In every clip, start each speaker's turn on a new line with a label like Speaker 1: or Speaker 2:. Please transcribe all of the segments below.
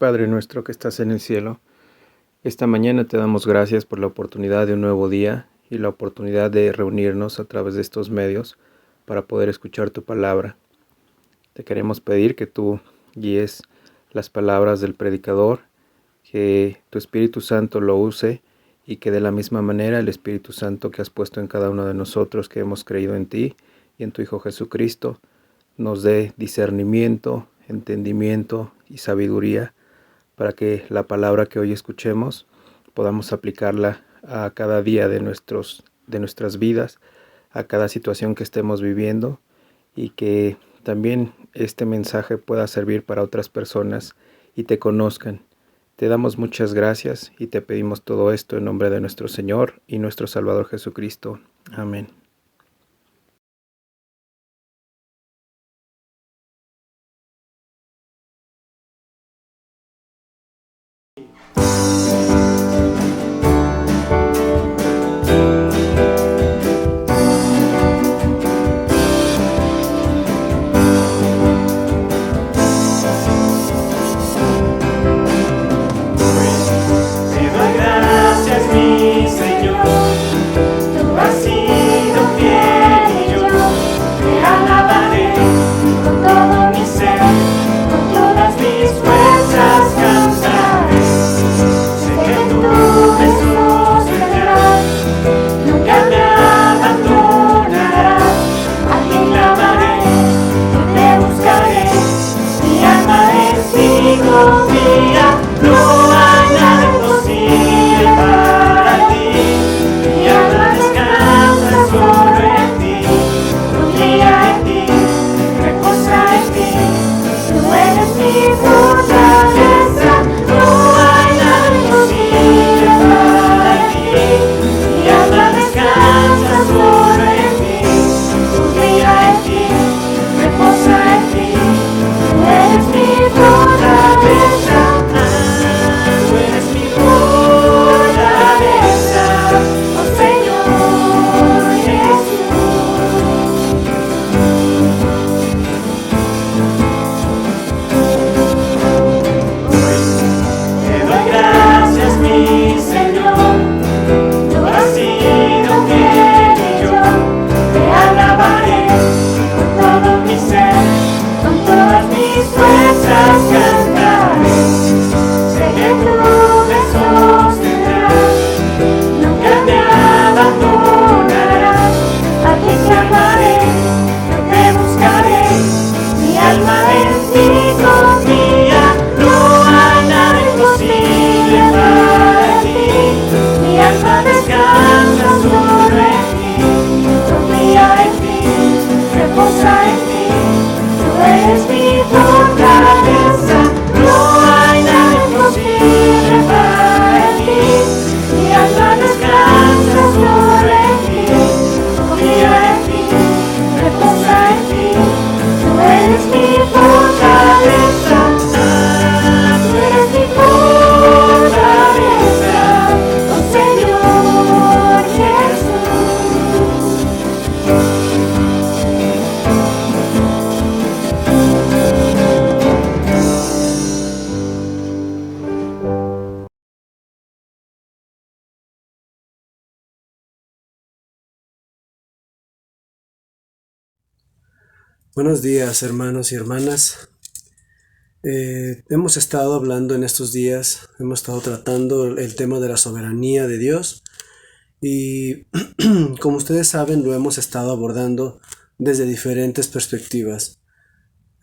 Speaker 1: Padre nuestro que estás en el cielo, esta mañana te damos gracias por la oportunidad de un nuevo día y la oportunidad de reunirnos a través de estos medios para poder escuchar tu palabra. Te queremos pedir que tú guíes las palabras del predicador, que tu Espíritu Santo lo use y que de la misma manera el Espíritu Santo que has puesto en cada uno de nosotros que hemos creído en ti y en tu Hijo Jesucristo, nos dé discernimiento, entendimiento y sabiduría para que la palabra que hoy escuchemos podamos aplicarla a cada día de nuestras vidas, a cada situación que estemos viviendo, y que también este mensaje pueda servir para otras personas y te conozcan. Te damos muchas gracias y te pedimos todo esto en nombre de nuestro Señor y nuestro Salvador Jesucristo. Amén.
Speaker 2: Buenos días, hermanos y hermanas. Hemos estado hablando en estos días, hemos estado tratando el tema de la soberanía de Dios y como ustedes saben lo hemos estado abordando desde diferentes perspectivas.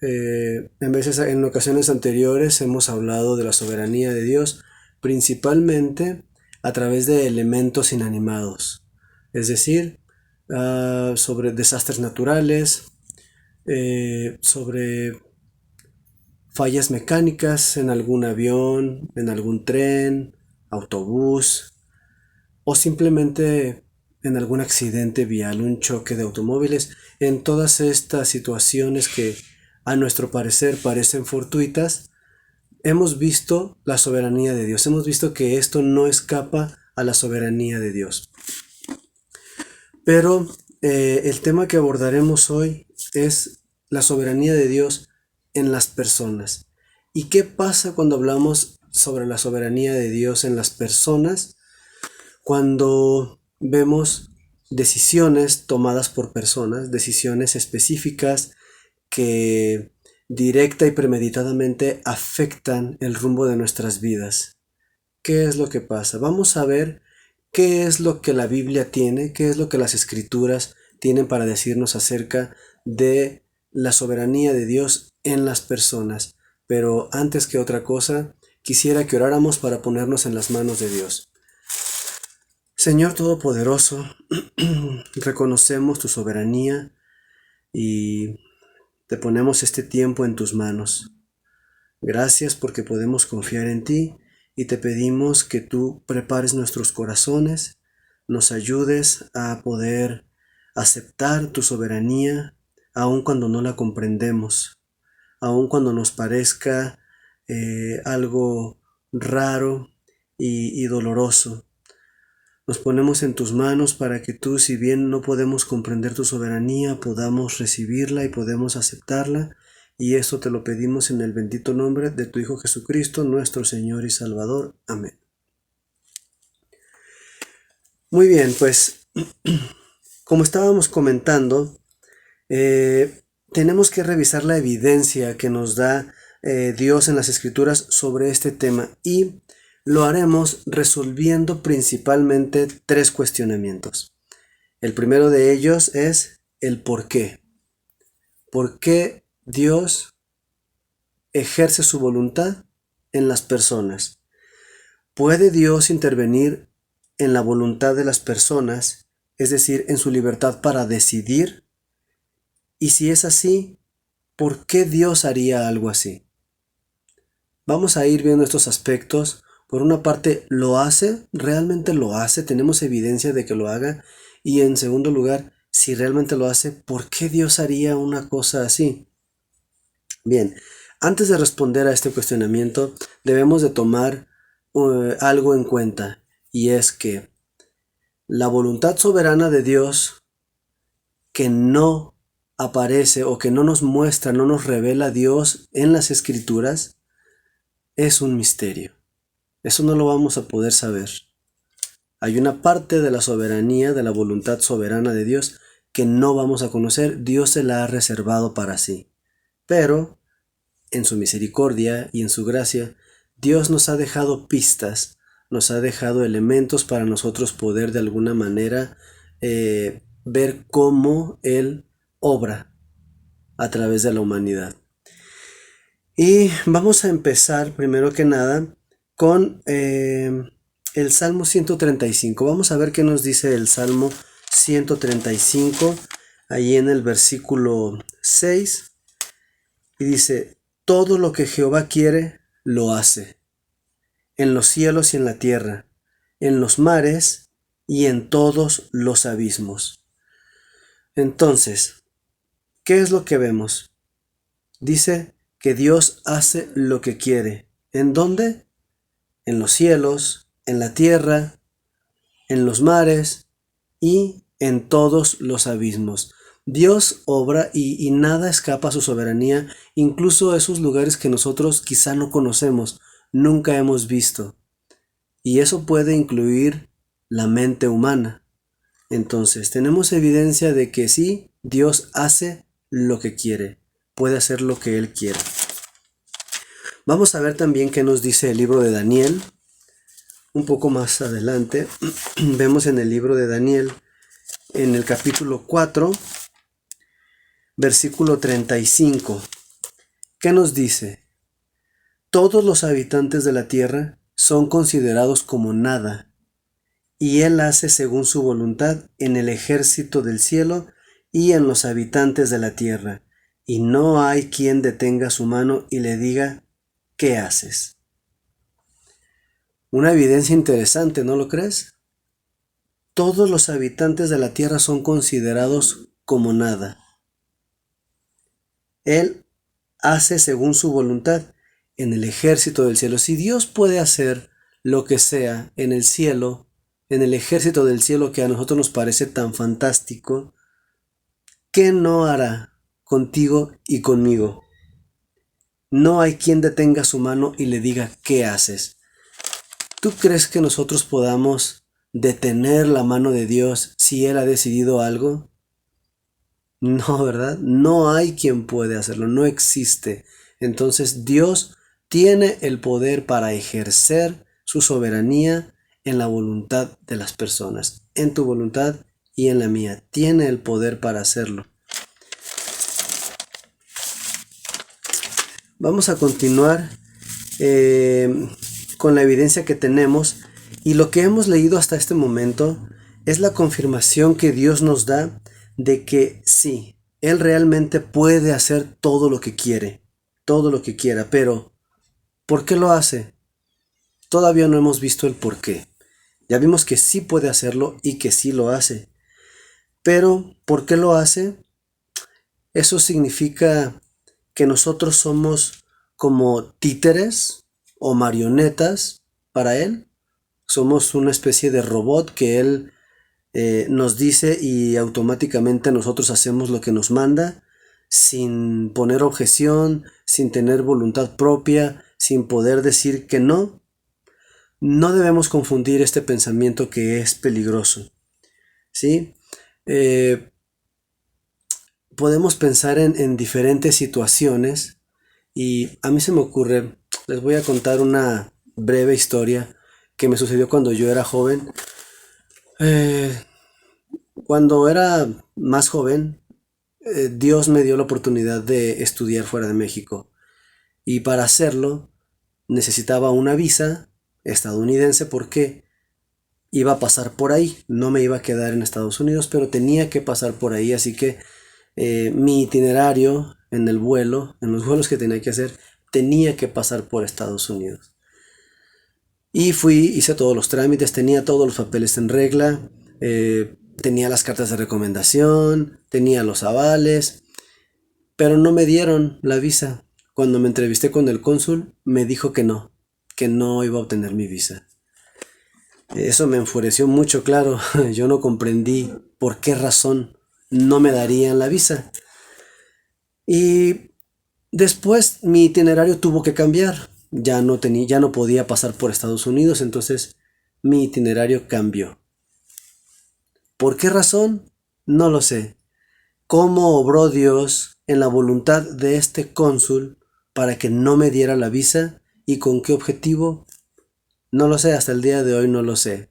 Speaker 2: En ocasiones anteriores hemos hablado de la soberanía de Dios principalmente a través de elementos inanimados, es decir, sobre desastres naturales, sobre fallas mecánicas en algún avión, en algún tren, autobús o simplemente en algún accidente vial, un choque de automóviles. En todas estas situaciones que a nuestro parecer parecen fortuitas, hemos visto la soberanía de Dios, hemos visto que esto no escapa a la soberanía de Dios. Pero el tema que abordaremos hoy es la soberanía de Dios en las personas. ¿Y qué pasa cuando hablamos sobre la soberanía de Dios en las personas? Cuando vemos decisiones tomadas por personas, decisiones específicas que directa y premeditadamente afectan el rumbo de nuestras vidas. ¿Qué es lo que pasa? Vamos a ver qué es lo que la Biblia tiene, qué es lo que las Escrituras tienen para decirnos acerca de la soberanía de Dios en las personas. Pero antes que otra cosa, quisiera que oráramos para ponernos en las manos de Dios. Señor Todopoderoso, reconocemos tu soberanía y te ponemos este tiempo en tus manos. Gracias porque podemos confiar en ti y te pedimos que tú prepares nuestros corazones, nos ayudes a poder aceptar tu soberanía, aun cuando no la comprendemos, aun cuando nos parezca algo raro y doloroso. Nos ponemos en tus manos para que tú, si bien no podemos comprender tu soberanía, podamos recibirla y podemos aceptarla. Y esto te lo pedimos en el bendito nombre de tu Hijo Jesucristo, nuestro Señor y Salvador. Amén. Muy bien, pues como estábamos comentando, tenemos que revisar la evidencia que nos da Dios en las Escrituras sobre este tema y lo haremos resolviendo principalmente 3 cuestionamientos. El primero de ellos es el por qué. ¿Por qué Dios ejerce su voluntad en las personas? ¿Puede Dios intervenir en la voluntad de las personas, es decir, en su libertad para decidir? Y si es así, ¿por qué Dios haría algo así? Vamos a ir viendo estos aspectos. Por una parte, ¿lo hace? ¿Realmente lo hace? ¿Tenemos evidencia de que lo haga? Y en segundo lugar, si realmente lo hace, ¿por qué Dios haría una cosa así? Bien, antes de responder a este cuestionamiento, debemos de tomar algo en cuenta, y es que la voluntad soberana de Dios que no aparece o que no nos muestra, no nos revela Dios en las Escrituras, es un misterio. Eso no lo vamos a poder saber. Hay una parte de la soberanía, de la voluntad soberana de Dios que no vamos a conocer. Dios se la ha reservado para sí. Pero, en su misericordia y en su gracia, Dios nos ha dejado pistas, nos ha dejado elementos para nosotros poder de alguna manera ver cómo Él obra a través de la humanidad. Y vamos a empezar primero que nada con el Salmo 135. Vamos a ver qué nos dice el Salmo 135, ahí en el versículo 6. Y dice, todo lo que Jehová quiere, lo hace, en los cielos y en la tierra, en los mares y en todos los abismos. Entonces, ¿qué es lo que vemos? Dice que Dios hace lo que quiere. ¿En dónde? En los cielos, en la tierra, en los mares y en todos los abismos. Dios obra y nada escapa a su soberanía, incluso esos lugares que nosotros quizá no conocemos, nunca hemos visto. Y eso puede incluir la mente humana. Entonces, tenemos evidencia de que sí, Dios hace lo que quiere, puede hacer lo que Él quiere. Vamos a ver también qué nos dice el libro de Daniel. Un poco más adelante, vemos en el libro de Daniel, en el capítulo 4, versículo 35. ¿Qué nos dice? Todos los habitantes de la tierra son considerados como nada, y Él hace según su voluntad en el ejército del cielo y en los habitantes de la tierra, y no hay quien detenga su mano y le diga, ¿qué haces? Una evidencia interesante, ¿no lo crees? Todos los habitantes de la tierra son considerados como nada. Él hace según su voluntad en el ejército del cielo. Si Dios puede hacer lo que sea en el cielo, en el ejército del cielo que a nosotros nos parece tan fantástico, ¿qué no hará contigo y conmigo? No hay quien detenga su mano y le diga ¿qué haces? ¿Tú crees que nosotros podamos detener la mano de Dios si Él ha decidido algo? No, ¿verdad? No hay quien puede hacerlo, no existe. Entonces Dios tiene el poder para ejercer su soberanía en la voluntad de las personas, en tu voluntad y en la mía. Tiene el poder para hacerlo. Vamos a continuar con la evidencia que tenemos, y lo que hemos leído hasta este momento es la confirmación que Dios nos da de que sí, Él realmente puede hacer todo lo que quiere, todo lo que quiera, pero ¿por qué lo hace? Todavía no hemos visto el por qué. Ya vimos que sí puede hacerlo y que sí lo hace, pero ¿por qué lo hace? Eso significa que nosotros somos como títeres o marionetas para Él. Somos una especie de robot que Él nos dice y automáticamente nosotros hacemos lo que nos manda, sin poner objeción, sin tener voluntad propia, sin poder decir que no. No debemos confundir este pensamiento que es peligroso, ¿sí? Eh, Podemos pensar en diferentes situaciones, y a mí se me ocurre, les voy a contar una breve historia que me sucedió cuando yo era joven. Eh, Cuando era más joven, Dios me dio la oportunidad de estudiar fuera de México, y para hacerlo necesitaba una visa estadounidense porque iba a pasar por ahí, no me iba a quedar en Estados Unidos, pero tenía que pasar por ahí, así que mi itinerario en el vuelo, en los vuelos que tenía que hacer, tenía que pasar por Estados Unidos. Y fui, hice todos los trámites, tenía todos los papeles en regla, tenía las cartas de recomendación, tenía los avales, pero no me dieron la visa. Cuando me entrevisté con el cónsul, me dijo que no iba a obtener mi visa. Eso me enfureció mucho, claro. Yo no comprendí por qué razón no me darían la visa. Y después mi itinerario tuvo que cambiar. Ya no podía pasar por Estados Unidos, entonces mi itinerario cambió. ¿Por qué razón? No lo sé. ¿Cómo obró Dios en la voluntad de este cónsul para que no me diera la visa y con qué objetivo? No lo sé, hasta el día de hoy no lo sé.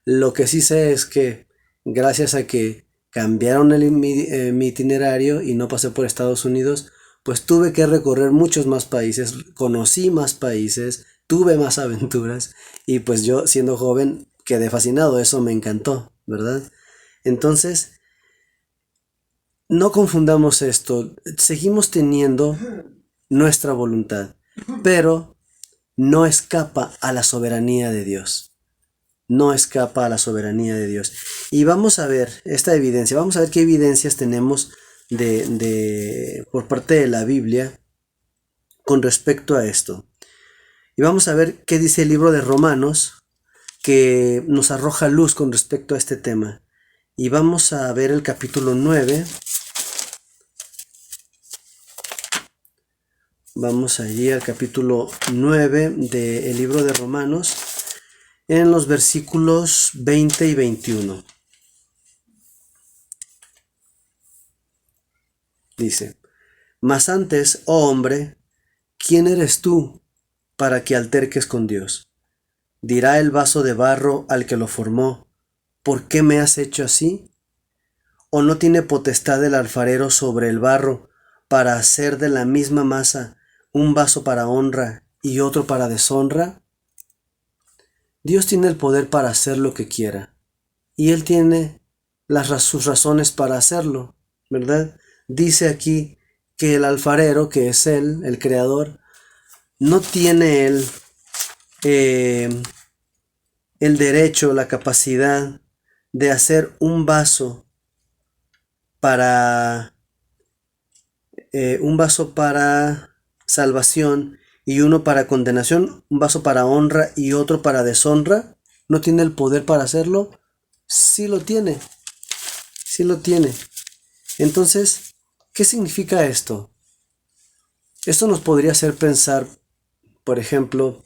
Speaker 2: Lo que sí sé es que gracias a que cambiaron mi itinerario y no pasé por Estados Unidos, pues tuve que recorrer muchos más países, conocí más países, tuve más aventuras, y pues yo siendo joven quedé fascinado, eso me encantó, ¿verdad? Entonces, no confundamos esto, seguimos teniendo nuestra voluntad, pero no escapa a la soberanía de Dios. No escapa a la soberanía de Dios. Y vamos a ver esta evidencia, vamos a ver qué evidencias tenemos por parte de la Biblia con respecto a esto. Y vamos a ver qué dice el libro de Romanos, que nos arroja luz con respecto a este tema. Y vamos a ver el capítulo 9. Vamos allí al capítulo 9 del libro de Romanos, en los versículos 20 y 21. Dice: Mas antes, oh hombre, ¿quién eres tú para que alterques con Dios? Dirá el vaso de barro al que lo formó: ¿por qué me has hecho así? ¿O no tiene potestad el alfarero sobre el barro para hacer de la misma masa un vaso para honra y otro para deshonra? Dios tiene el poder para hacer lo que quiera, y Él tiene sus razones para hacerlo, ¿verdad? Dice aquí que el alfarero, que es Él, el creador, no tiene Él el derecho, la capacidad de hacer un vaso para salvación y uno para condenación, un vaso para honra y otro para deshonra. ¿No tiene el poder para hacerlo? Sí lo tiene, sí lo tiene. Entonces, ¿qué significa esto? Esto nos podría hacer pensar, por ejemplo,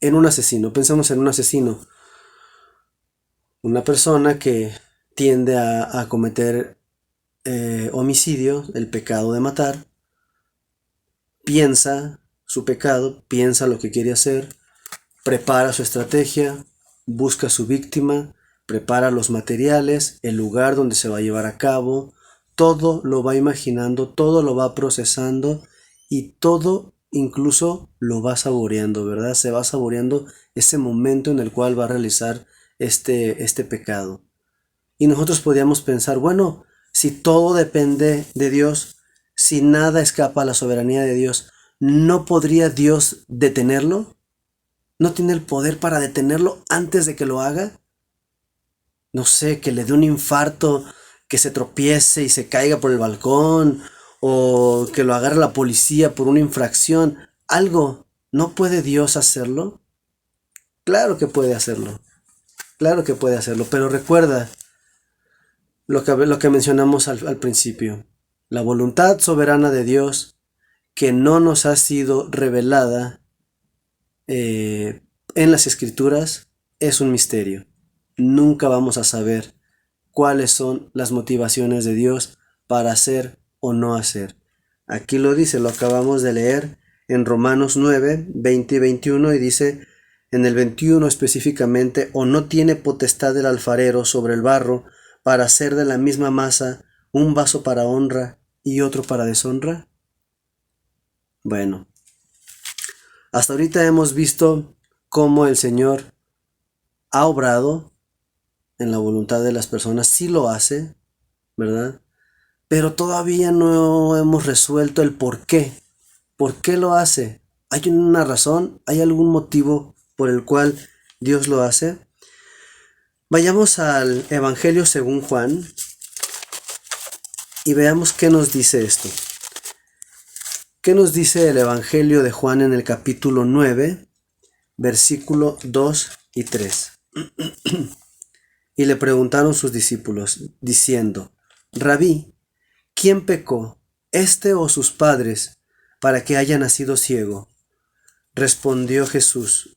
Speaker 2: en un asesino. Pensemos en un asesino, una persona que tiende a cometer homicidio, el pecado de matar, piensa su pecado, piensa lo que quiere hacer, prepara su estrategia, busca a su víctima, prepara los materiales, el lugar donde se va a llevar a cabo, todo lo va imaginando, todo lo va procesando y todo incluso lo va saboreando, ¿verdad? Se va saboreando ese momento en el cual va a realizar este pecado. Y nosotros podríamos pensar, bueno, si todo depende de Dios, si nada escapa a la soberanía de Dios, ¿no podría Dios detenerlo? ¿No tiene el poder para detenerlo antes de que lo haga? No sé, que le dé un infarto, que se tropiece y se caiga por el balcón, o que lo agarre la policía por una infracción. Algo. ¿No puede Dios hacerlo? Claro que puede hacerlo. Claro que puede hacerlo. Pero recuerda lo que mencionamos al principio. La voluntad soberana de Dios que no nos ha sido revelada en las escrituras es un misterio. Nunca vamos a saber cuáles son las motivaciones de Dios para hacer o no hacer. Aquí lo dice, lo acabamos de leer en Romanos 9, 20 y 21 y dice en el 21 específicamente, o no tiene potestad el alfarero sobre el barro para hacer de la misma masa un vaso para honra y otro para deshonra. Bueno, hasta ahorita hemos visto cómo el Señor ha obrado en la voluntad de las personas, sí lo hace, ¿verdad? Pero todavía no hemos resuelto el por qué. ¿Por qué lo hace? ¿Hay una razón? ¿Hay algún motivo por el cual Dios lo hace? Vayamos al Evangelio según Juan y veamos qué nos dice esto. ¿Qué nos dice el Evangelio de Juan en el capítulo 9, versículo 2 y 3? Y le preguntaron sus discípulos, diciendo, Rabí, ¿quién pecó, este o sus padres, para que haya nacido ciego? Respondió Jesús,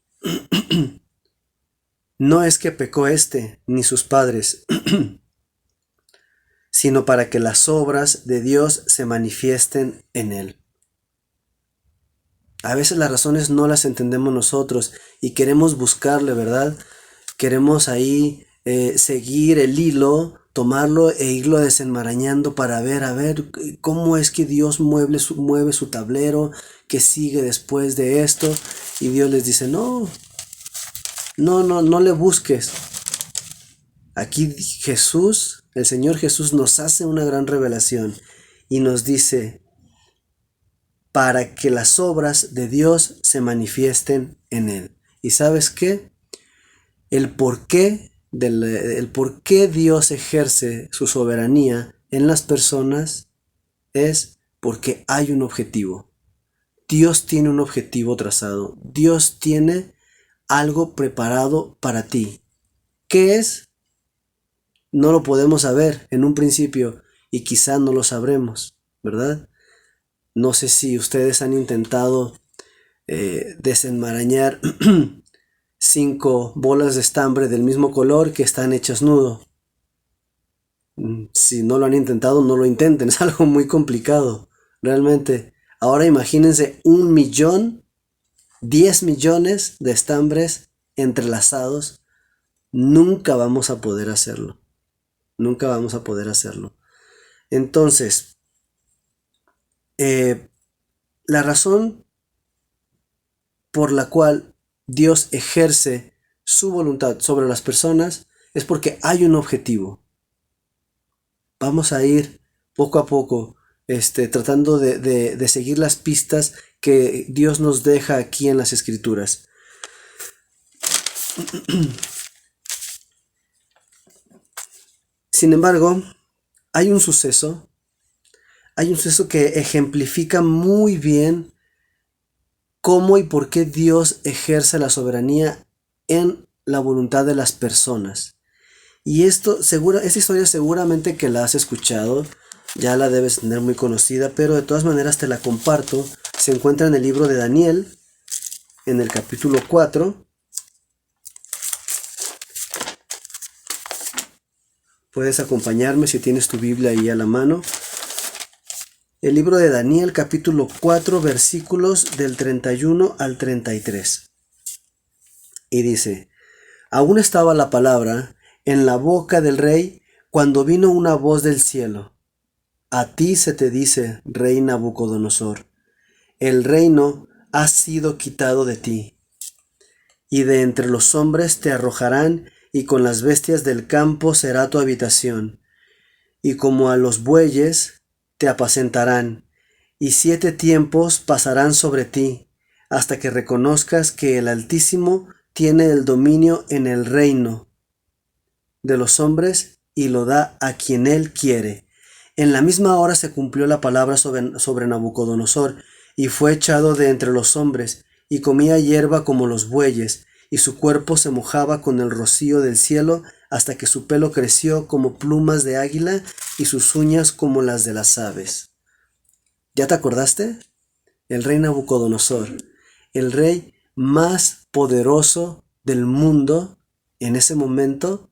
Speaker 2: no es que pecó este ni sus padres, sino para que las obras de Dios se manifiesten en él. A veces las razones no las entendemos nosotros y queremos buscarle, ¿verdad? Queremos ahí seguir el hilo, tomarlo e irlo desenmarañando para ver, a ver, cómo es que Dios mueve su tablero, que sigue después de esto. Y Dios les dice, no le busques. Aquí Jesús, el Señor Jesús nos hace una gran revelación y nos dice, para que las obras de Dios se manifiesten en él. ¿Y sabes qué? El por qué Dios ejerce su soberanía en las personas es porque hay un objetivo. Dios tiene un objetivo trazado. Dios tiene algo preparado para ti. ¿Qué es? No lo podemos saber en un principio y quizá no lo sabremos, ¿verdad? No sé si ustedes han intentado desenmarañar 5 bolas de estambre del mismo color que están hechas nudo. Si no lo han intentado, no lo intenten, es algo muy complicado, realmente. Ahora imagínense 1 millón, 10 millones de estambres entrelazados. Nunca vamos a poder hacerlo. Nunca vamos a poder hacerlo. Entonces, la razón por la cual Dios ejerce su voluntad sobre las personas es porque hay un objetivo. Vamos a ir poco a poco tratando de seguir las pistas que Dios nos deja aquí en las Escrituras. Sin embargo, hay un suceso que ejemplifica muy bien cómo y por qué Dios ejerce la soberanía en la voluntad de las personas. Y esta historia seguramente que la has escuchado. Ya la debes tener muy conocida, pero de todas maneras te la comparto. Se encuentra en el libro de Daniel, en el capítulo 4. Puedes acompañarme si tienes tu Biblia ahí a la mano. El libro de Daniel, capítulo 4, versículos del 31 al 33. Y dice: Aún estaba la palabra en la boca del rey cuando vino una voz del cielo. A ti se te dice, rey Nabucodonosor, el reino ha sido quitado de ti, y de entre los hombres te arrojarán, y con las bestias del campo será tu habitación, y como a los bueyes te apacentarán, y 7 tiempos pasarán sobre ti, hasta que reconozcas que el Altísimo tiene el dominio en el reino de los hombres y lo da a quien él quiere. En la misma hora se cumplió la palabra sobre Nabucodonosor, y fue echado de entre los hombres, y comía hierba como los bueyes, y su cuerpo se mojaba con el rocío del cielo, hasta que su pelo creció como plumas de águila, y sus uñas como las de las aves. ¿Ya te acordaste? El rey Nabucodonosor, el rey más poderoso del mundo en ese momento,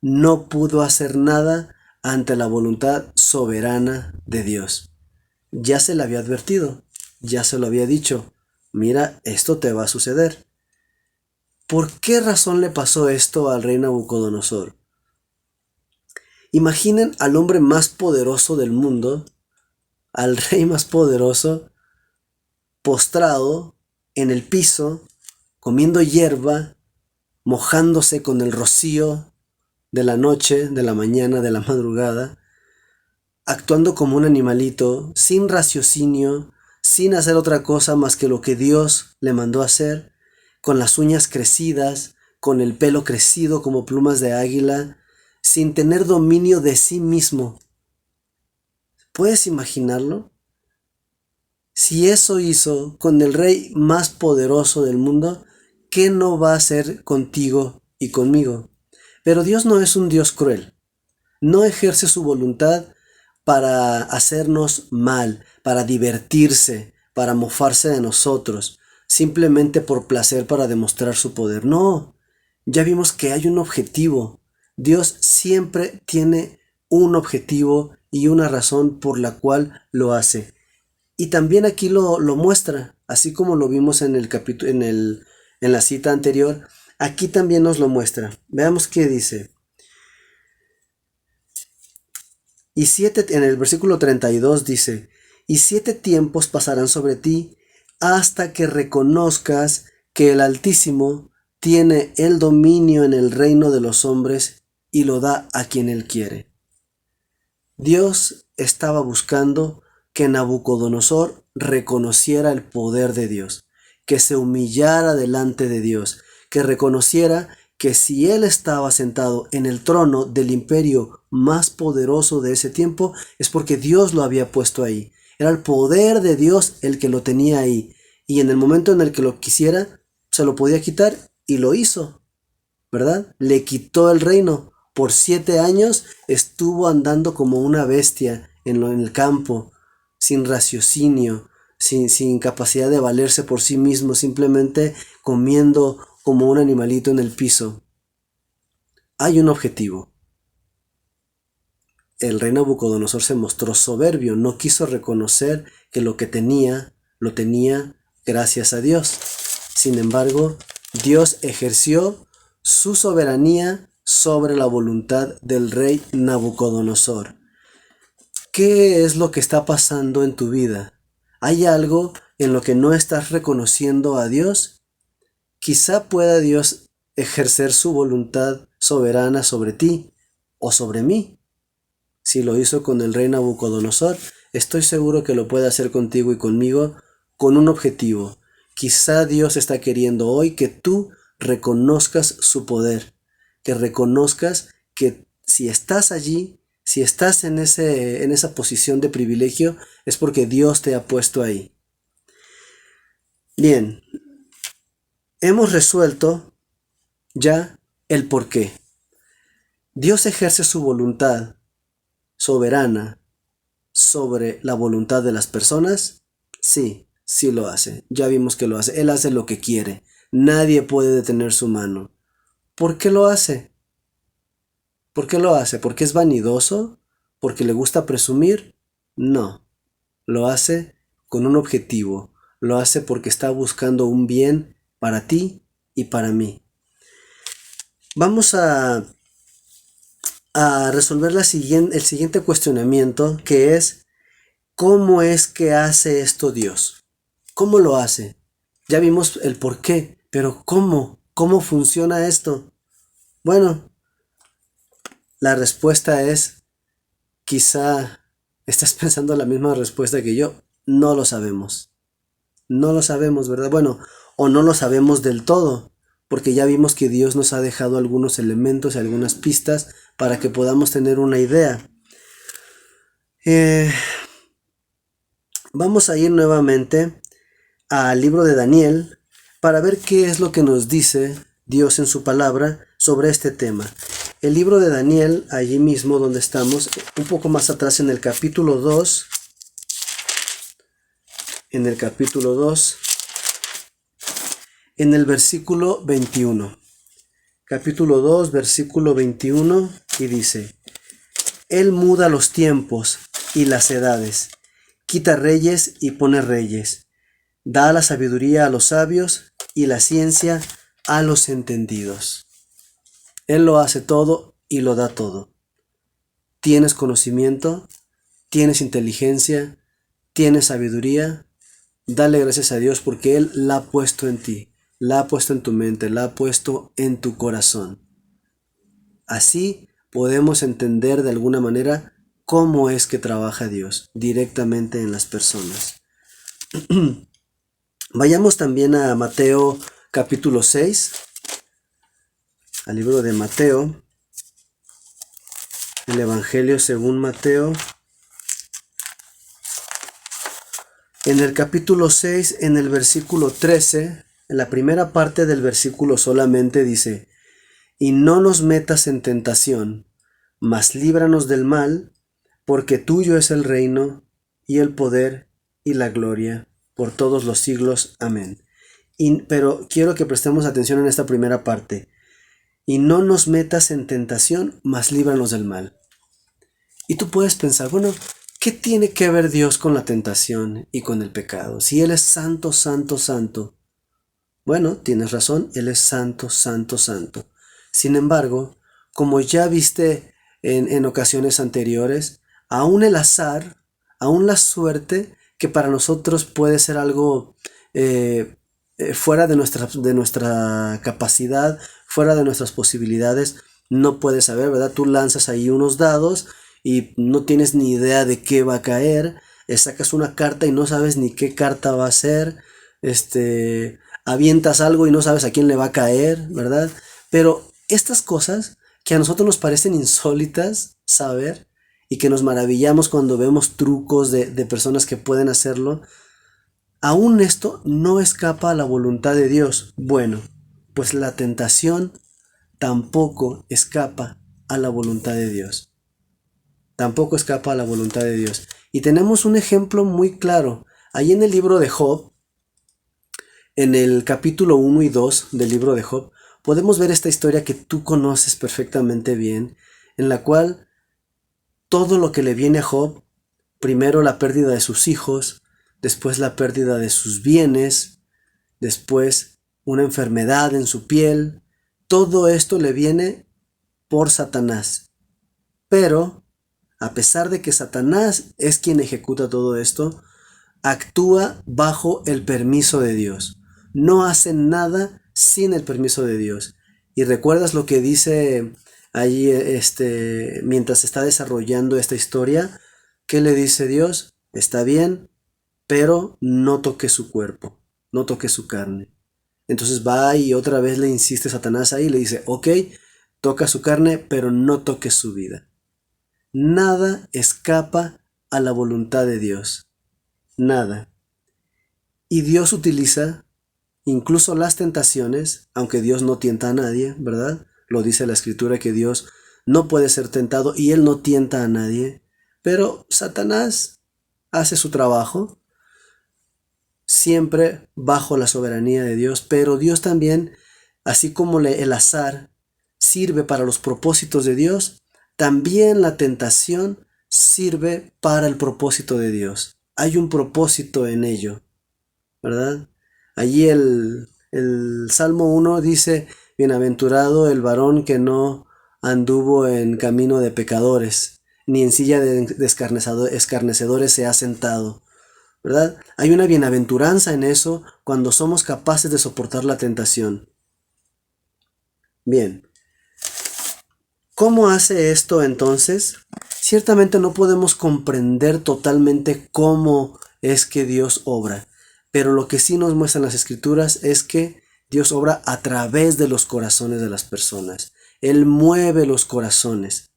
Speaker 2: no pudo hacer nada ante la voluntad soberana de Dios. Ya se le había advertido, ya se lo había dicho, mira, esto te va a suceder. ¿Por qué razón le pasó esto al rey Nabucodonosor? Imaginen al hombre más poderoso del mundo, al rey más poderoso, postrado en el piso, comiendo hierba, mojándose con el rocío de la noche, de la mañana, de la madrugada, actuando como un animalito, sin raciocinio, sin hacer otra cosa más que lo que Dios le mandó hacer, con las uñas crecidas, con el pelo crecido como plumas de águila, sin tener dominio de sí mismo. ¿Puedes imaginarlo? Si eso hizo con el rey más poderoso del mundo, ¿qué no va a hacer contigo y conmigo? Pero Dios no es un Dios cruel. No ejerce su voluntad para hacernos mal, para divertirse, para mofarse de nosotros, simplemente por placer para demostrar su poder. No, ya vimos que hay un objetivo. Dios siempre tiene un objetivo y una razón por la cual lo hace. Y también aquí lo muestra, así como lo vimos en el capítulo, en la cita anterior, aquí también nos lo muestra. Veamos qué dice. En el versículo 32 dice: y 7 tiempos pasarán sobre ti hasta que reconozcas que el Altísimo tiene el dominio en el reino de los hombres y lo da a quien él quiere. Dios estaba buscando que Nabucodonosor reconociera el poder de Dios, que se humillara delante de Dios, que reconociera que si él estaba sentado en el trono del imperio más poderoso de ese tiempo, es porque Dios lo había puesto ahí. Era el poder de Dios el que lo tenía ahí. Y en el momento en el que lo quisiera, se lo podía quitar y lo hizo, ¿verdad? Le quitó el reino. Por 7 años estuvo andando como una bestia en el campo, sin raciocinio, sin capacidad de valerse por sí mismo, simplemente comiendo como un animalito en el piso. Hay un objetivo. El rey Nabucodonosor se mostró soberbio, no quiso reconocer que lo que tenía, lo tenía gracias a Dios. Sin embargo, Dios ejerció su soberanía sobre la voluntad del rey Nabucodonosor. ¿Qué es lo que está pasando en tu vida? ¿Hay algo en lo que no estás reconociendo a Dios? Quizá pueda Dios ejercer su voluntad soberana sobre ti o sobre mí. Si lo hizo con el rey Nabucodonosor, estoy seguro que lo puede hacer contigo y conmigo con un objetivo. Quizá Dios está queriendo hoy que tú reconozcas su poder, que reconozcas que si estás allí, si estás en esa posición de privilegio, es porque Dios te ha puesto ahí. Bien, hemos resuelto ya el por qué. Dios ejerce su voluntad soberana sobre la voluntad de las personas? Sí, sí lo hace. Ya vimos que lo hace. Él hace lo que quiere. Nadie puede detener su mano. ¿Por qué lo hace? ¿Por qué lo hace? ¿Porque es vanidoso? ¿Porque le gusta presumir? No. Lo hace con un objetivo. Lo hace porque está buscando un bien para ti y para mí. Vamos a resolver el siguiente cuestionamiento, que es: ¿cómo es que hace esto Dios? ¿Cómo lo hace? Ya vimos el por qué, pero ¿cómo? ¿Cómo funciona esto? Bueno, la respuesta es, quizá estás pensando la misma respuesta que yo. No lo sabemos. No lo sabemos, ¿verdad? Bueno, o no lo sabemos del todo, porque ya vimos que Dios nos ha dejado algunos elementos y algunas pistas para que podamos tener una idea. Vamos a ir nuevamente al libro de Daniel para ver qué es lo que nos dice Dios en su palabra sobre este tema. El libro de Daniel, allí mismo donde estamos, un poco más atrás en el capítulo 2, en el versículo 21. Capítulo 2, versículo 21, y dice: Él muda los tiempos y las edades, quita reyes y pone reyes, da la sabiduría a los sabios y la ciencia a los entendidos. Él lo hace todo y lo da todo. ¿Tienes conocimiento? ¿Tienes inteligencia? ¿Tienes sabiduría? Dale gracias a Dios porque Él la ha puesto en ti, la ha puesto en tu mente, la ha puesto en tu corazón. Así podemos entender de alguna manera cómo es que trabaja Dios directamente en las personas. Vayamos también a Mateo capítulo 6, al libro de Mateo, el Evangelio según Mateo. En el capítulo 6, en el versículo 13, en la primera parte del versículo solamente dice: Y no nos metas en tentación, mas líbranos del mal, porque tuyo es el reino, y el poder, y la gloria, por todos los siglos. Amén. Pero quiero que prestemos atención en esta primera parte. Y no nos metas en tentación, mas líbranos del mal. Y tú puedes pensar, bueno, ¿qué tiene que ver Dios con la tentación y con el pecado? Si Él es santo, santo, santo. Bueno, tienes razón, Él es santo, santo, santo. Sin embargo, como ya viste en ocasiones anteriores, aún el azar, aún la suerte, que para nosotros puede ser algo fuera de nuestra capacidad, fuera de nuestras posibilidades, no puedes saber, ¿verdad? Tú lanzas ahí unos dados y no tienes ni idea de qué va a caer, sacas una carta y no sabes ni qué carta va a ser, avientas algo y no sabes a quién le va a caer, ¿verdad? Pero estas cosas que a nosotros nos parecen insólitas saber y que nos maravillamos cuando vemos trucos de personas que pueden hacerlo, aún esto no escapa a la voluntad de Dios. Bueno, pues la tentación tampoco escapa a la voluntad de Dios. Tampoco escapa a la voluntad de Dios. Y tenemos un ejemplo muy claro. Ahí en el libro de Job, en el capítulo 1 y 2 del libro de Job, podemos ver esta historia que tú conoces perfectamente bien, en la cual todo lo que le viene a Job, primero la pérdida de sus hijos, después la pérdida de sus bienes, después una enfermedad en su piel, todo esto le viene por Satanás. Pero, a pesar de que Satanás es quien ejecuta todo esto, actúa bajo el permiso de Dios. No hace nada sin el permiso de Dios. Y recuerdas lo que dice allí mientras está desarrollando esta historia. ¿Qué le dice Dios? Está bien, pero no toque su cuerpo, no toque su carne. Entonces va y otra vez le insiste Satanás ahí y le dice: ok, toca su carne, pero no toque su vida. Nada escapa a la voluntad de Dios. Nada. Y Dios utiliza incluso las tentaciones, aunque Dios no tienta a nadie, ¿verdad? Lo dice la Escritura que Dios no puede ser tentado y Él no tienta a nadie, Pero Satanás hace su trabajo, siempre bajo la soberanía de Dios, pero Dios también, así como el azar sirve para los propósitos de Dios, también la tentación sirve para el propósito de Dios. Hay un propósito en ello, ¿verdad? Allí el Salmo 1 dice, bienaventurado el varón que no anduvo en camino de pecadores, ni en silla de escarnecedores se ha sentado, ¿verdad? Hay una bienaventuranza en eso cuando somos capaces de soportar la tentación. Bien, ¿cómo hace esto entonces? Ciertamente no podemos comprender totalmente cómo es que Dios obra, pero lo que sí nos muestran las Escrituras es que Dios obra a través de los corazones de las personas. Él mueve los corazones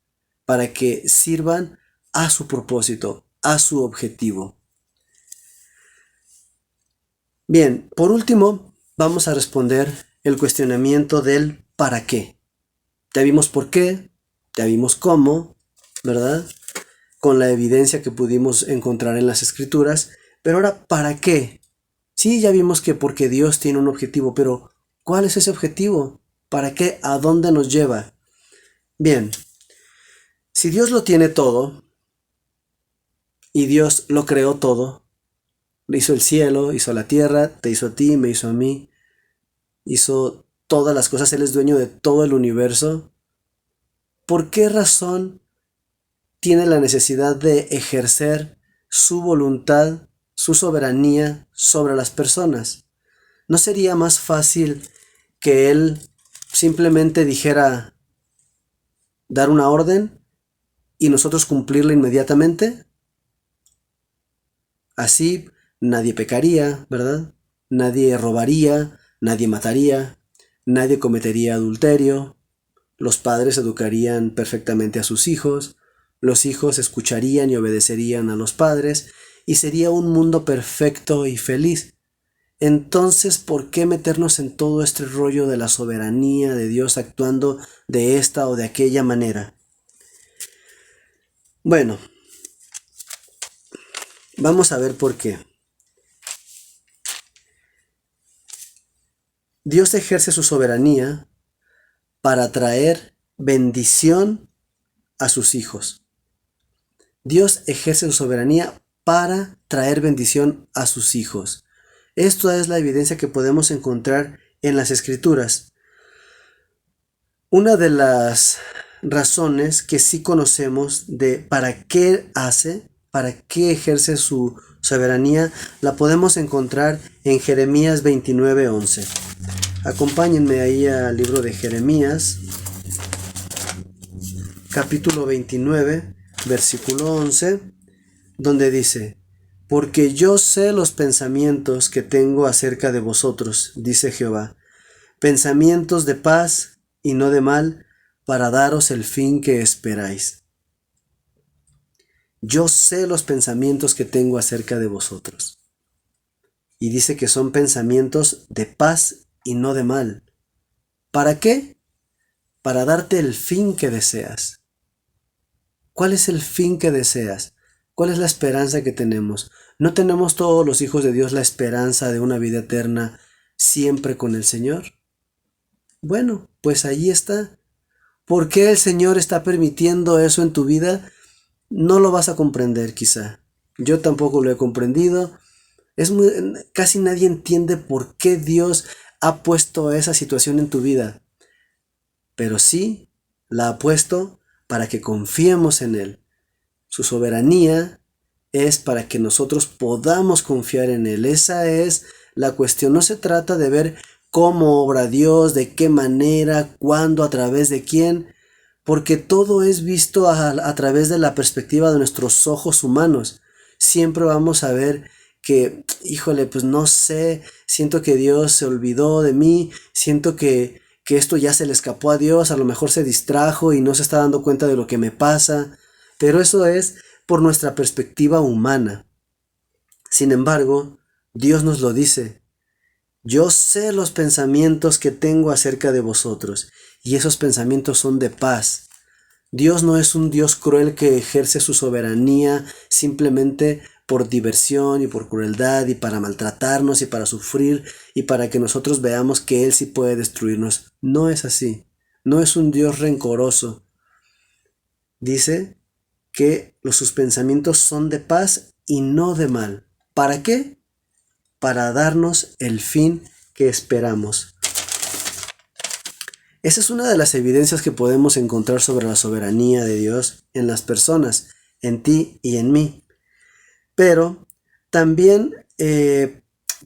Speaker 2: para que sirvan a su propósito, a su objetivo. Bien, por último, vamos a responder el cuestionamiento del ¿para qué? Ya vimos por qué, ya vimos cómo, ¿verdad? Con la evidencia que pudimos encontrar en las Escrituras, pero ahora ¿para qué? Sí, ya vimos que porque Dios tiene un objetivo, pero ¿cuál es ese objetivo? ¿Para qué? ¿A dónde nos lleva? Bien, si Dios lo tiene todo y Dios lo creó todo, hizo el cielo, hizo la tierra, te hizo a ti, me hizo a mí, hizo todas las cosas, Él es dueño de todo el universo, ¿por qué razón tiene la necesidad de ejercer su voluntad, su soberanía sobre las personas? ¿No sería más fácil que Él simplemente dijera, dar una orden y nosotros cumplirla inmediatamente? Así nadie pecaría, ¿verdad? Nadie robaría, nadie mataría, nadie cometería adulterio, los padres educarían perfectamente a sus hijos, los hijos escucharían y obedecerían a los padres, y sería un mundo perfecto y feliz. Entonces, ¿por qué meternos en todo este rollo de la soberanía de Dios actuando de esta o de aquella manera? Bueno, vamos a ver por qué. Dios ejerce su soberanía para traer bendición a sus hijos. Dios ejerce su soberanía para traer bendición a sus hijos. Esto es la evidencia que podemos encontrar en las Escrituras. Una de las razones que sí conocemos de para qué hace, para qué ejerce su soberanía, la podemos encontrar en Jeremías 29:11. Acompáñenme ahí al libro de Jeremías, capítulo 29, versículo 11, donde dice, porque yo sé los pensamientos que tengo acerca de vosotros, dice Jehová, pensamientos de paz y no de mal, para daros el fin que esperáis. Yo sé los pensamientos que tengo acerca de vosotros. Y dice que son pensamientos de paz y no de mal. ¿Para qué? Para darte el fin que deseas. ¿Cuál es el fin que deseas? ¿Cuál es la esperanza que tenemos? ¿No tenemos todos los hijos de Dios la esperanza de una vida eterna siempre con el Señor? Bueno, pues ahí está. ¿Por qué el Señor está permitiendo eso en tu vida? No lo vas a comprender quizá. Yo tampoco lo he comprendido. Casi nadie entiende por qué Dios ha puesto esa situación en tu vida. Pero sí la ha puesto para que confiemos en Él. Su soberanía es para que nosotros podamos confiar en Él. Esa es la cuestión. No se trata de ver cómo obra Dios, de qué manera, cuándo, a través de quién, porque todo es visto a través de la perspectiva de nuestros ojos humanos. Siempre vamos a ver que, híjole, pues no sé, siento que Dios se olvidó de mí, siento que esto ya se le escapó a Dios, a lo mejor se distrajo y no se está dando cuenta de lo que me pasa, pero eso es por nuestra perspectiva humana. Sin embargo, Dios nos lo dice, yo sé los pensamientos que tengo acerca de vosotros, y esos pensamientos son de paz, Dios no es un Dios cruel que ejerce su soberanía simplemente por diversión y por crueldad y para maltratarnos y para sufrir y para que nosotros veamos que Él sí puede destruirnos. No es así. No es un Dios rencoroso. Dice que sus pensamientos son de paz y no de mal. ¿Para qué? Para darnos el fin que esperamos. Esa es una de las evidencias que podemos encontrar sobre la soberanía de Dios en las personas, en ti y en mí. Pero también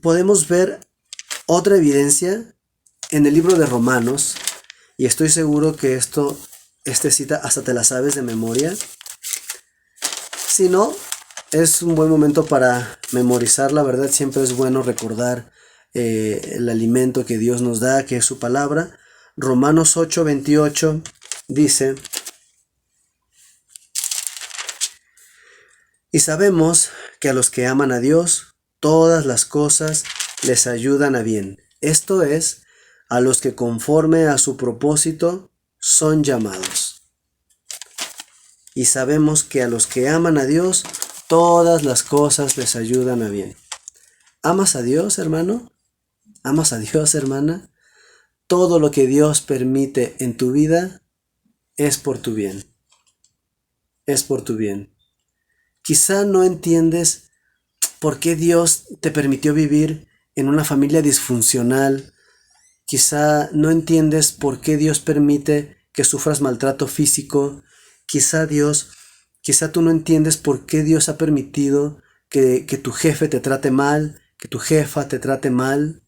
Speaker 2: podemos ver otra evidencia en el libro de Romanos, y estoy seguro que esta cita hasta te la sabes de memoria. Si no, es un buen momento para memorizar. La verdad, siempre es bueno recordar el alimento que Dios nos da, que es su palabra. Romanos 8:28 dice: y sabemos que a los que aman a Dios, todas las cosas les ayudan a bien. Esto es, a los que conforme a su propósito son llamados. Y sabemos que a los que aman a Dios, todas las cosas les ayudan a bien. ¿Amas a Dios, hermano? ¿Amas a Dios, hermana? Todo lo que Dios permite en tu vida es por tu bien. Es por tu bien. Quizá no entiendes por qué Dios te permitió vivir en una familia disfuncional. Quizá no entiendes por qué Dios permite que sufras maltrato físico. Quizá tú no entiendes por qué Dios ha permitido que tu jefe te trate mal, que tu jefa te trate mal.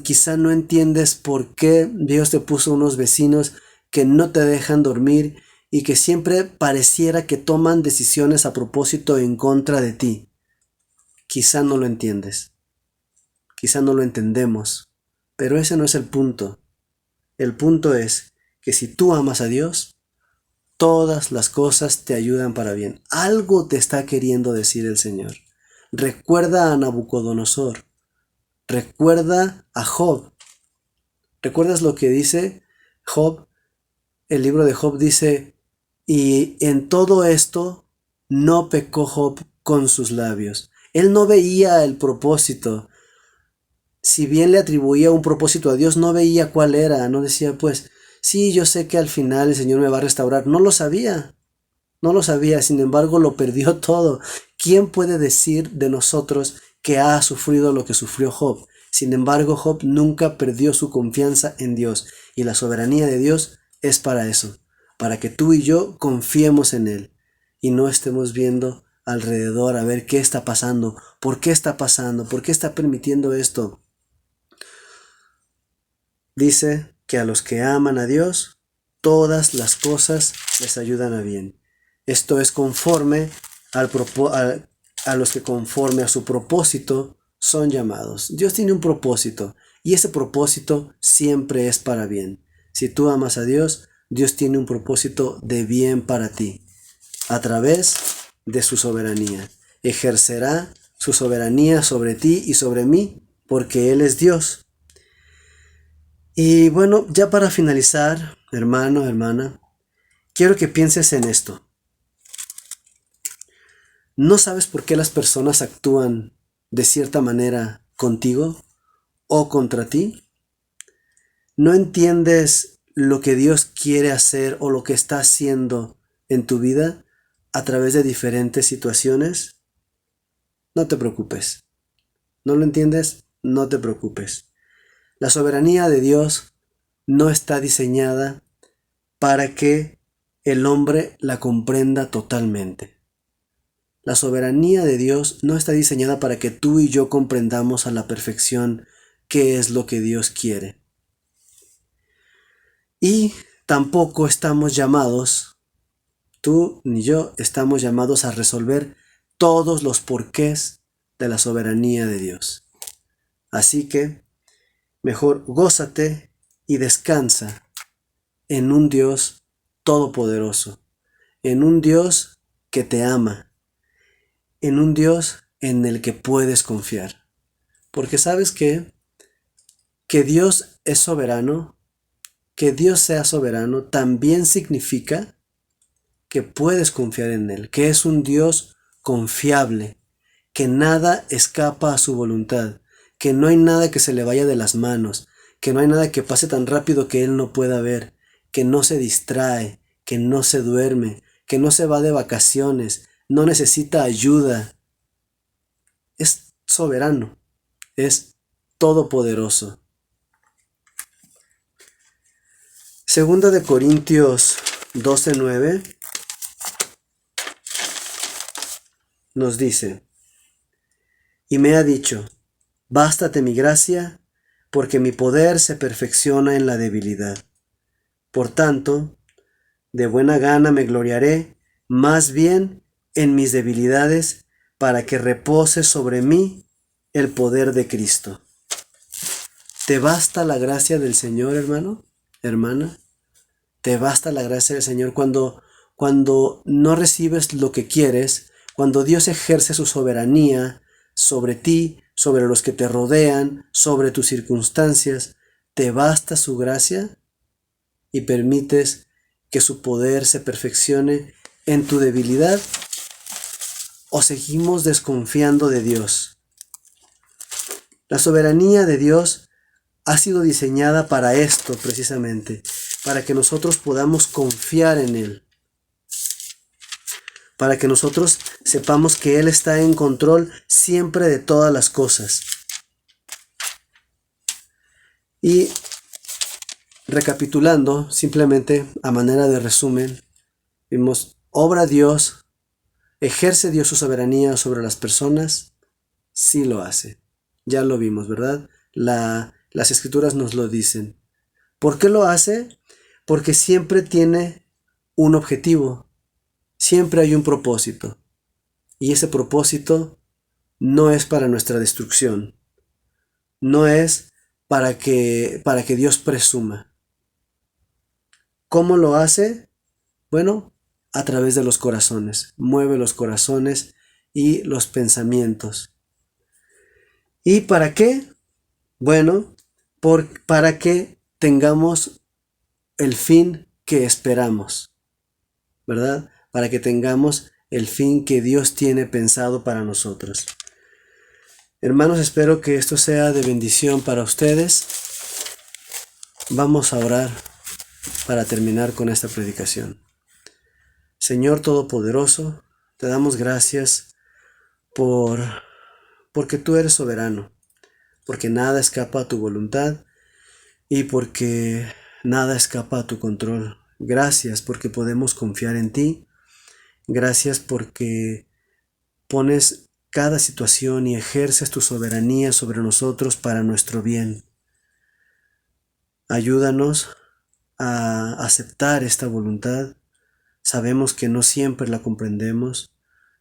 Speaker 2: Quizá no entiendes por qué Dios te puso unos vecinos que no te dejan dormir y que siempre pareciera que toman decisiones a propósito en contra de ti. Quizá no lo entiendes. Quizá no lo entendemos. Pero ese no es el punto. El punto es que si tú amas a Dios, todas las cosas te ayudan para bien. Algo te está queriendo decir el Señor. Recuerda a Nabucodonosor. Recuerda a Job. ¿Recuerdas lo que dice Job? El libro de Job dice: y en todo esto no pecó Job con sus labios. Él no veía el propósito. Si bien le atribuía un propósito a Dios, no veía cuál era. No decía, pues, sí, yo sé que al final el Señor me va a restaurar. No lo sabía. No lo sabía. Sin embargo, lo perdió todo. ¿Quién puede decir de nosotros que ha sufrido lo que sufrió Job? Sin embargo, Job nunca perdió su confianza en Dios. Y la soberanía de Dios es para eso. Para que tú y yo confiemos en Él. Y no estemos viendo alrededor a ver qué está pasando. ¿Por qué está pasando? ¿Por qué está permitiendo esto? Dice que a los que aman a Dios, todas las cosas les ayudan a bien. Esto es conforme a los que conforme a su propósito son llamados. Dios tiene un propósito y ese propósito siempre es para bien. Si tú amas a Dios, Dios tiene un propósito de bien para ti a través de su soberanía. Ejercerá su soberanía sobre ti y sobre mí porque Él es Dios. Y bueno, ya para finalizar, hermano, hermana, quiero que pienses en esto. ¿No sabes por qué las personas actúan de cierta manera contigo o contra ti? ¿No entiendes lo que Dios quiere hacer o lo que está haciendo en tu vida a través de diferentes situaciones? No te preocupes. ¿No lo entiendes? No te preocupes. La soberanía de Dios no está diseñada para que el hombre la comprenda totalmente. La soberanía de Dios no está diseñada para que tú y yo comprendamos a la perfección qué es lo que Dios quiere. Y tampoco estamos llamados, tú ni yo, estamos llamados a resolver todos los porqués de la soberanía de Dios. Así que, mejor gózate y descansa en un Dios todopoderoso, en un Dios que te ama, en un Dios en el que puedes confiar. Porque sabes que Dios es soberano que Dios sea soberano también significa que puedes confiar en Él, que es un Dios confiable, que nada escapa a su voluntad, que no hay nada que se le vaya de las manos, que no hay nada que pase tan rápido que Él no pueda ver, que no se distrae, que no se duerme, que no se va de vacaciones, no necesita ayuda. Es soberano, es todopoderoso. Segunda de Corintios 12:9 nos dice: y me ha dicho, bástate mi gracia, porque mi poder se perfecciona en la debilidad. Por tanto, de buena gana me gloriaré más bien en mis debilidades, para que repose sobre mí el poder de Cristo. ¿Te basta la gracia del Señor, hermano, hermana? ¿Te basta la gracia del Señor cuando no recibes lo que quieres, cuando Dios ejerce su soberanía sobre ti, sobre los que te rodean, sobre tus circunstancias? ¿Te basta su gracia y permites que su poder se perfeccione en tu debilidad? ¿O seguimos desconfiando de Dios? La soberanía de Dios ha sido diseñada para esto precisamente, para que nosotros podamos confiar en Él, para que nosotros sepamos que Él está en control siempre de todas las cosas. Y recapitulando, simplemente a manera de resumen, vimos: obra Dios, ejerce Dios su soberanía sobre las personas. Sí lo hace. Ya lo vimos, ¿verdad? Las escrituras nos lo dicen. ¿Por qué lo hace? Porque siempre tiene un objetivo, siempre hay un propósito, y ese propósito no es para nuestra destrucción, no es para que Dios presuma. ¿Cómo lo hace? Bueno, a través de los corazones, mueve los corazones y los pensamientos. ¿Y para qué? Bueno, para que tengamos el fin que esperamos, ¿verdad? Para que tengamos el fin que Dios tiene pensado para nosotros. Hermanos, espero que esto sea de bendición para ustedes. Vamos a orar para terminar con esta predicación. Señor Todopoderoso, te damos gracias porque tú eres soberano, porque nada escapa a tu voluntad y porque nada escapa a tu control. Gracias porque podemos confiar en ti. Gracias porque pones cada situación y ejerces tu soberanía sobre nosotros para nuestro bien. Ayúdanos a aceptar esta voluntad. Sabemos que no siempre la comprendemos.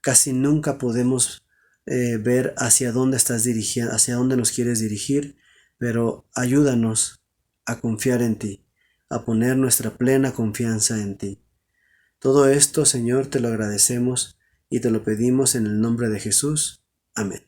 Speaker 2: Casi nunca podemos ver hacia dónde estás dirigiendo, hacia dónde nos quieres dirigir, pero ayúdanos a confiar en ti, a poner nuestra plena confianza en ti. Todo esto, Señor, te lo agradecemos y te lo pedimos en el nombre de Jesús. Amén.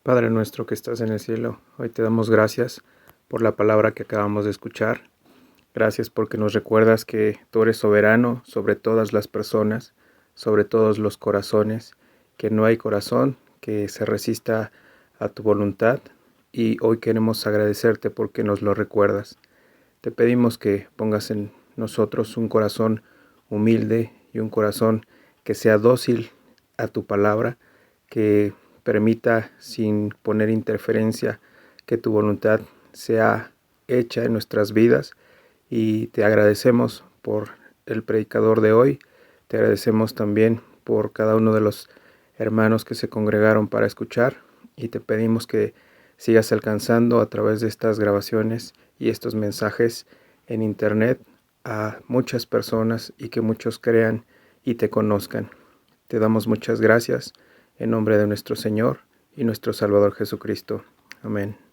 Speaker 1: Padre nuestro que estás en el cielo, hoy te damos gracias por la palabra que acabamos de escuchar. Gracias porque nos recuerdas que tú eres soberano sobre todas las personas, sobre todos los corazones, que no hay corazón que se resista a tu voluntad, y hoy queremos agradecerte porque nos lo recuerdas. Te pedimos que pongas en nosotros un corazón humilde y un corazón que sea dócil a tu palabra, que permita, sin poner interferencia, que tu voluntad sea hecha en nuestras vidas. Y te agradecemos por el predicador de hoy. Te agradecemos también por cada uno de los hermanos que se congregaron para escuchar, y te pedimos que sigas alcanzando a través de estas grabaciones y estos mensajes en internet a muchas personas, y que muchos crean y te conozcan. Te damos muchas gracias en nombre de nuestro Señor y nuestro Salvador Jesucristo. Amén.